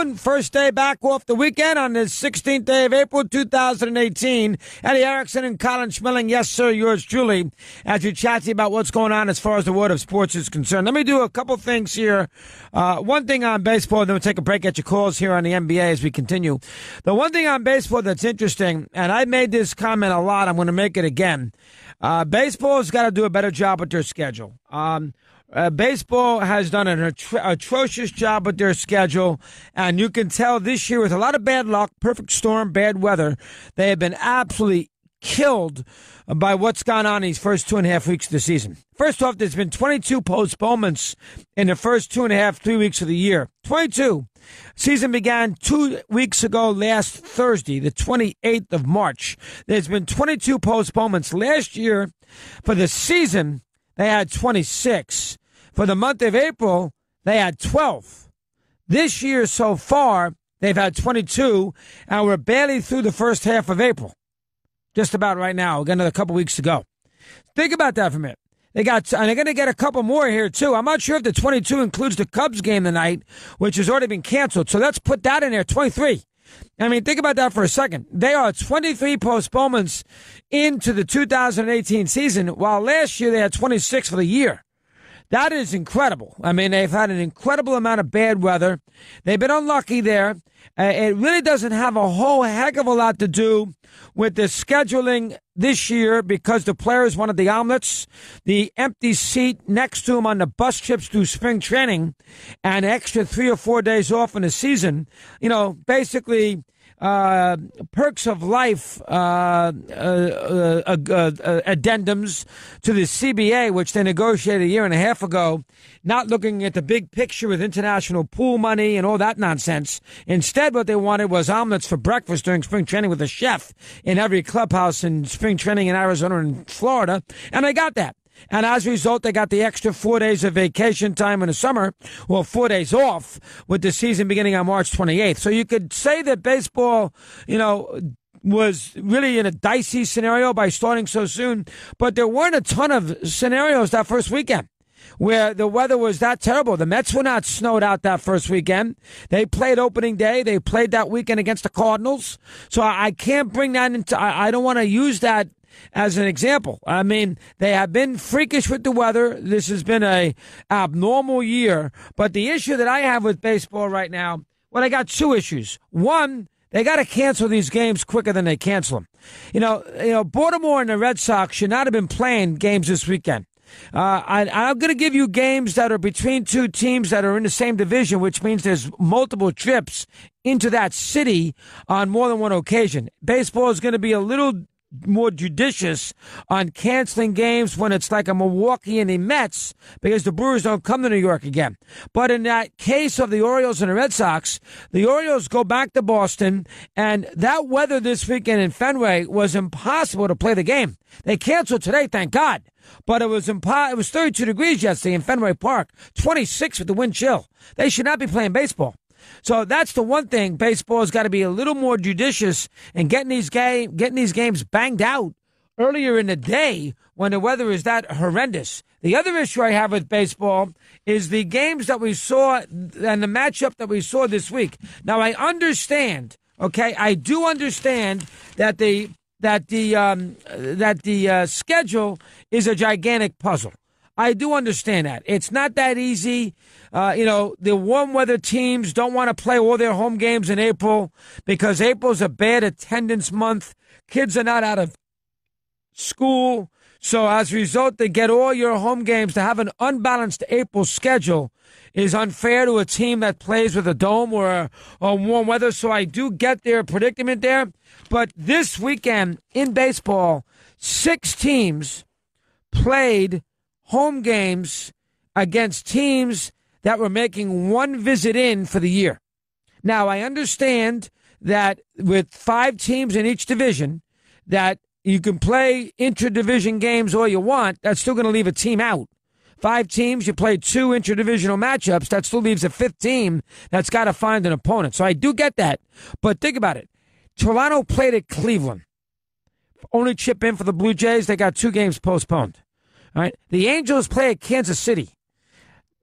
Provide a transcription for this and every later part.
doing? First day back off the weekend on the 16th day of April, 2018. Eddie Erickson and Colin Schmeling. Yes, sir, yours truly, as we chat to you about what's going on as far as the world of sports is concerned. Let me do a couple things here. One thing on baseball, then we'll take a break at your calls here on the NBA as we continue. The one thing on baseball that's interesting, and I made this comment a lot, I'm going to make it again. Baseball's got to do a better job with their schedule. Baseball has done an atrocious job with their schedule, and you can tell this year with a lot of bad luck, perfect storm, bad weather, they have been absolutely killed by what's gone on these first 2.5 weeks of the season. First off, there's been 22 postponements in the first 2.5, 3 weeks of the year. 22. Season began 2 weeks ago last Thursday, the 28th of March. There's been 22 postponements. Last year, for the season, they had 26. For the month of April, they had 12. This year so far, they've had 22, and we're barely through the first half of April. Just about right now. We've got another couple weeks to go. Think about that for a minute. And they're going to get a couple more here, too. I'm not sure if the 22 includes the Cubs game tonight, which has already been canceled. So let's put that in there, 23. I mean, think about that for a second. There are 23 postponements into the 2018 season, while last year they had 26 for the year. That is incredible. I mean, they've had an incredible amount of bad weather. They've been unlucky there. It really doesn't have a whole heck of a lot to do with the scheduling this year because the players wanted the omelets, the empty seat next to them on the bus trips through spring training, and extra 3 or 4 days off in the season. You know, basically perks of life addendums to the CBA, which they negotiated a year and a half ago, not looking at the big picture with international pool money and all that nonsense. Instead, what they wanted was omelets for breakfast during spring training with a chef in every clubhouse in spring training in Arizona and Florida, and they got that. And as a result, they got the extra 4 days of vacation time in the summer, well, 4 days off, with the season beginning on March 28th. So you could say that baseball, was really in a dicey scenario by starting so soon, but there weren't a ton of scenarios that first weekend where the weather was that terrible. The Mets were not snowed out that first weekend. They played opening day. They played that weekend against the Cardinals. So I can't bring that into, I don't want to use that as an example. I mean, they have been freakish with the weather. This has been a abnormal year. But the issue that I have with baseball right now, well, I got two issues. One, they got to cancel these games quicker than they cancel them. Baltimore and the Red Sox should not have been playing games this weekend. I'm going to give you games that are between two teams that are in the same division, which means there's multiple trips into that city on more than one occasion. Baseball is going to be a little more judicious on canceling games when it's like a Milwaukee and the Mets because the Brewers don't come to New York again. But in that case of the Orioles and the Red Sox, the Orioles go back to Boston, and that weather this weekend in Fenway was impossible to play the game. They canceled today, thank God. But it was 32 degrees yesterday in Fenway Park, 26 with the wind chill. They should not be playing baseball. So that's the one thing. Baseball has got to be a little more judicious in getting these games banged out earlier in the day when the weather is that horrendous. The other issue I have with baseball is the games that we saw and the matchup that we saw this week. Now, I understand, okay, I do understand that the schedule is a gigantic puzzle. I do understand that. It's not that easy. The warm weather teams don't want to play all their home games in April because April's a bad attendance month. Kids are not out of school. So as a result, they get all your home games. To have an unbalanced April schedule is unfair to a team that plays with a dome or warm weather. So I do get their predicament there. But this weekend in baseball, 6 teams played home games against teams that were making one visit in for the year. Now, I understand that with 5 teams in each division, that you can play interdivision games all you want. That's still going to leave a team out. 5 teams, you play 2 interdivisional matchups. That still leaves a 5th team that's got to find an opponent. So I do get that. But think about it. Toronto played at Cleveland. Only chip in for the Blue Jays. They got 2 games postponed. All right. The Angels play at Kansas City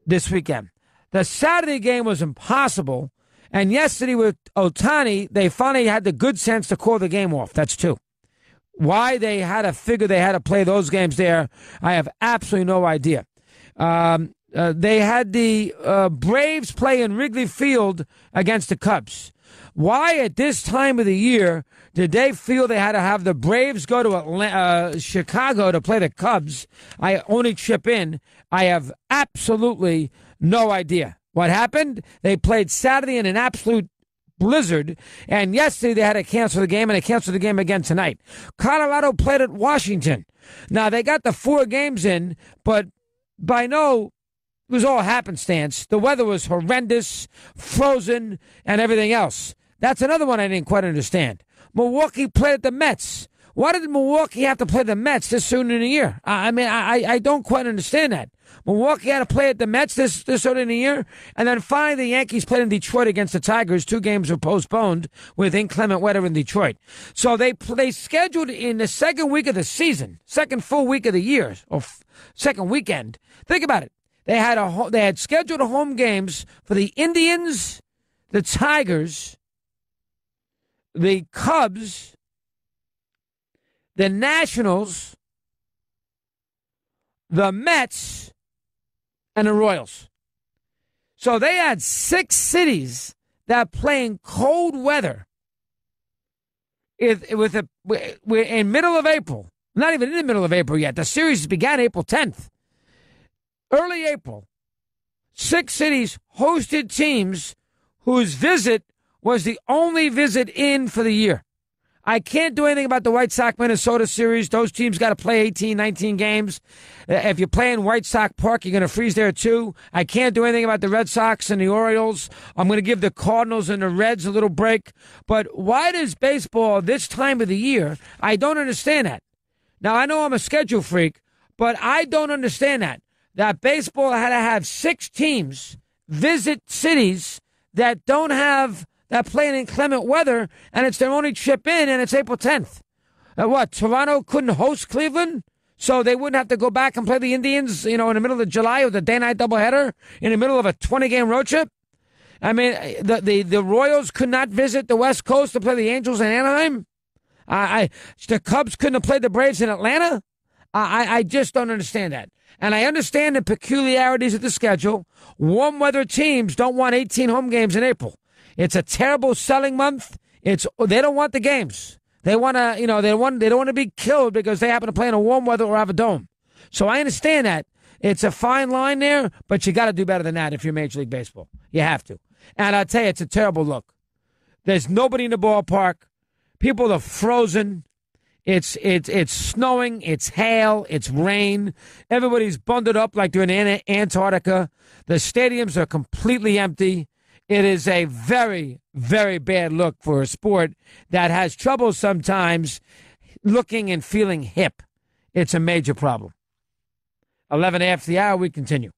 this weekend. The Saturday game was impossible, And yesterday with Ohtani, they finally had the good sense to call the game off. That's two. Why they had to figure they had to play those games there, I have absolutely no idea. They had the Braves play in Wrigley Field against the Cubs. Why at this time of the year did they feel they had to have the Braves go to Chicago to play the Cubs? I only chip in. I have absolutely no idea. What happened? They played Saturday in an absolute blizzard, and yesterday they had to cancel the game, and they canceled the game again tonight. Colorado played at Washington. Now, they got the 4 games in, but it was all happenstance. The weather was horrendous, frozen, and everything else. That's another one I didn't quite understand. Milwaukee played at the Mets. Why did Milwaukee have to play the Mets this soon in the year? I don't quite understand that. Milwaukee had to play at the Mets this early in the year, and then finally the Yankees played in Detroit against the Tigers. 2 games were postponed with inclement weather in Detroit. So they scheduled in the second week of the season, second full week of the year, or second weekend. Think about it. They had scheduled home games for the Indians, the Tigers, the Cubs, the Nationals, the Mets, and the Royals. So they had 6 cities that play in cold weather in middle of April. Not even in the middle of April yet. The series began April 10th. Early April, 6 cities hosted teams whose visit was the only visit in for the year. I can't do anything about the White Sox-Minnesota series. Those teams got to play 18, 19 games. If you're playing White Sox Park, you're going to freeze there too. I can't do anything about the Red Sox and the Orioles. I'm going to give the Cardinals and the Reds a little break. But why does baseball this time of the year? I don't understand that. Now, I know I'm a schedule freak, but I don't understand that baseball had to have 6 teams visit cities that play in inclement weather, and it's their only trip in, and it's April 10th. Toronto couldn't host Cleveland, so they wouldn't have to go back and play the Indians, in the middle of July with a day-night doubleheader in the middle of a 20-game road trip? I mean, the Royals could not visit the West Coast to play the Angels in Anaheim? The Cubs couldn't have played the Braves in Atlanta? I just don't understand that. And I understand the peculiarities of the schedule. Warm weather teams don't want 18 home games in April. It's a terrible selling month. They don't want the games. They want to, they don't want to be killed because they happen to play in a warm weather or have a dome. So I understand that. It's a fine line there, but you got to do better than that if you're Major League Baseball. You have to. And I'll tell you, it's a terrible look. There's nobody in the ballpark. People are frozen. It's snowing. It's hail. It's rain. Everybody's bundled up like they're in Antarctica. The stadiums are completely empty. It is a very, very bad look for a sport that has trouble sometimes looking and feeling hip. It's a major problem. 11 after the hour, we continue.